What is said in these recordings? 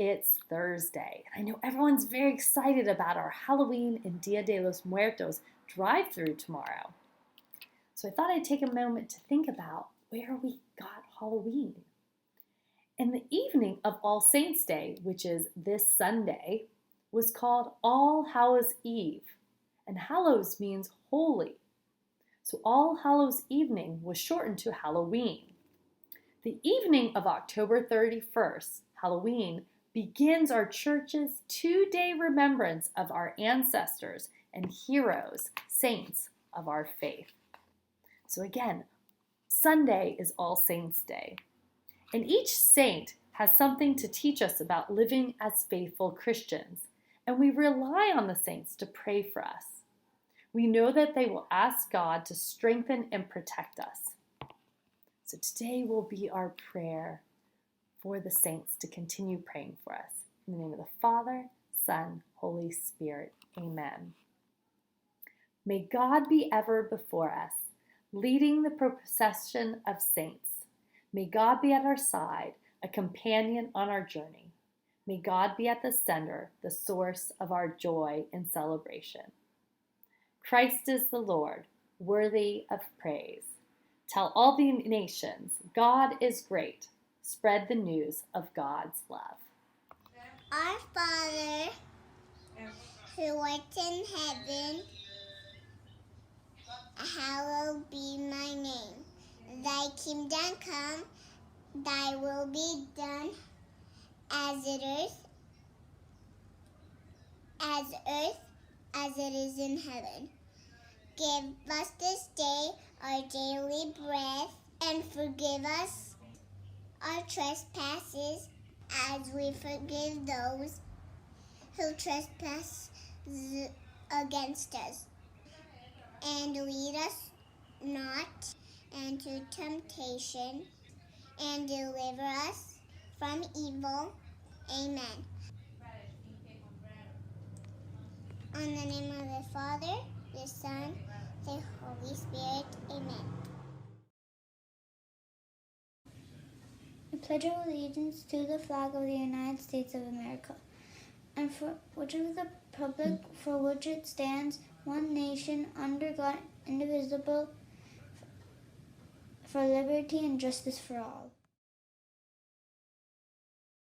it's Thursday. I know everyone's very excited about our Halloween and Dia de los Muertos drive-through tomorrow. So I thought I'd take a moment to think about where we got Halloween. And the evening of All Saints' Day, which is this Sunday, was called All Hallows' Eve. And Hallows means holy. So All Hallows' Evening was shortened to Halloween. The evening of October 31st, Halloween, begins our church's 2-day remembrance of our ancestors and heroes, saints of our faith. So again, Sunday is All Saints' Day. And each saint has something to teach us about living as faithful Christians, and we rely on the saints to pray for us. We know that they will ask God to strengthen and protect us. So today will be our prayer for the saints to continue praying for us. In the name of the Father, Son, Holy Spirit, amen. May God be ever before us, leading the procession of saints. May God be at our side, a companion on our journey. May God be at the center, the source of our joy and celebration. Christ is the Lord, worthy of praise. Tell all the nations, God is great. Spread the news of God's love. Our Father, who art in heaven, hallowed be thy name. Thy kingdom come, thy will be done, as it is in heaven. Give us this day our daily bread, and forgive us our trespasses, as we forgive those who trespass against us. And lead us not into temptation, and deliver us from evil. Amen. In the name of the Father, the Son, the Holy Spirit. Amen. I pledge allegiance to the flag of the United States of America, and for which of the republic for which it stands, one nation, under God, indivisible, for liberty and justice for all.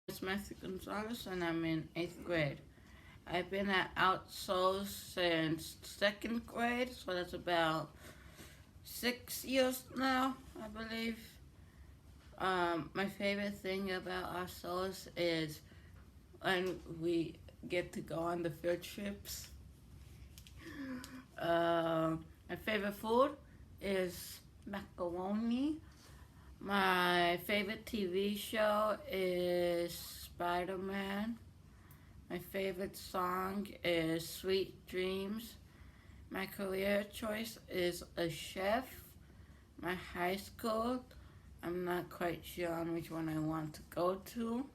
It's Matthew Gonzalez, and I'm in 8th grade. I've been at Outsoles since 2nd grade, so that's about 6 years now, I believe. My favorite thing about Outsoles is when we get to go on the field trips. My favorite food is macaroni. My favorite TV show is Spider-Man. My favorite song is Sweet Dreams. My career choice is a chef. My high school, I'm not quite sure on which one I want to go to.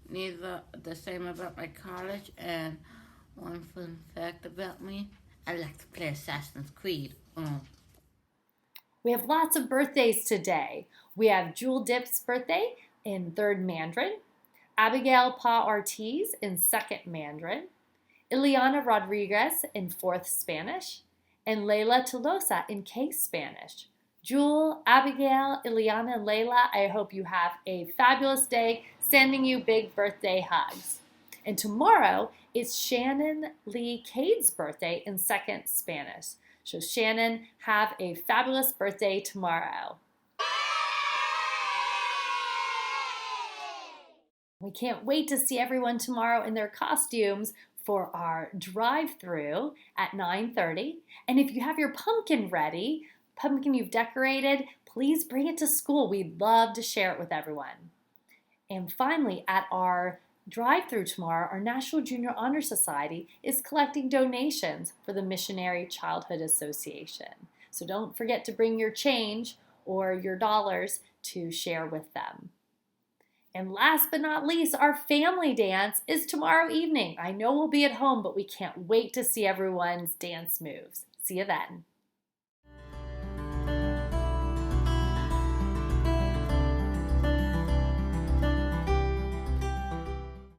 Neither the same about my college. And one fun fact about me, I like to play Assassin's Creed. We have lots of birthdays today. We have Jewel Dip's birthday in 3rd Mandarin, Abigail Pa Ortiz in 2nd Mandarin, Ileana Rodriguez in 4th Spanish, and Layla Tolosa in K Spanish. Jewel, Abigail, Ileana, and Layla, I hope you have a fabulous day. Sending you big birthday hugs. And tomorrow, it's Shannon Lee Cade's birthday in 2nd Spanish. So Shannon, have a fabulous birthday tomorrow. We can't wait to see everyone tomorrow in their costumes for our drive-through at 9:30. And if you have your pumpkin ready, pumpkin you've decorated, please bring it to school. We'd love to share it with everyone. And finally, at our drive-through tomorrow, our National Junior Honor Society is collecting donations for the Missionary Childhood Association. So don't forget to bring your change or your dollars to share with them. And last but not least, our family dance is tomorrow evening. I know we'll be at home, but we can't wait to see everyone's dance moves. See you then.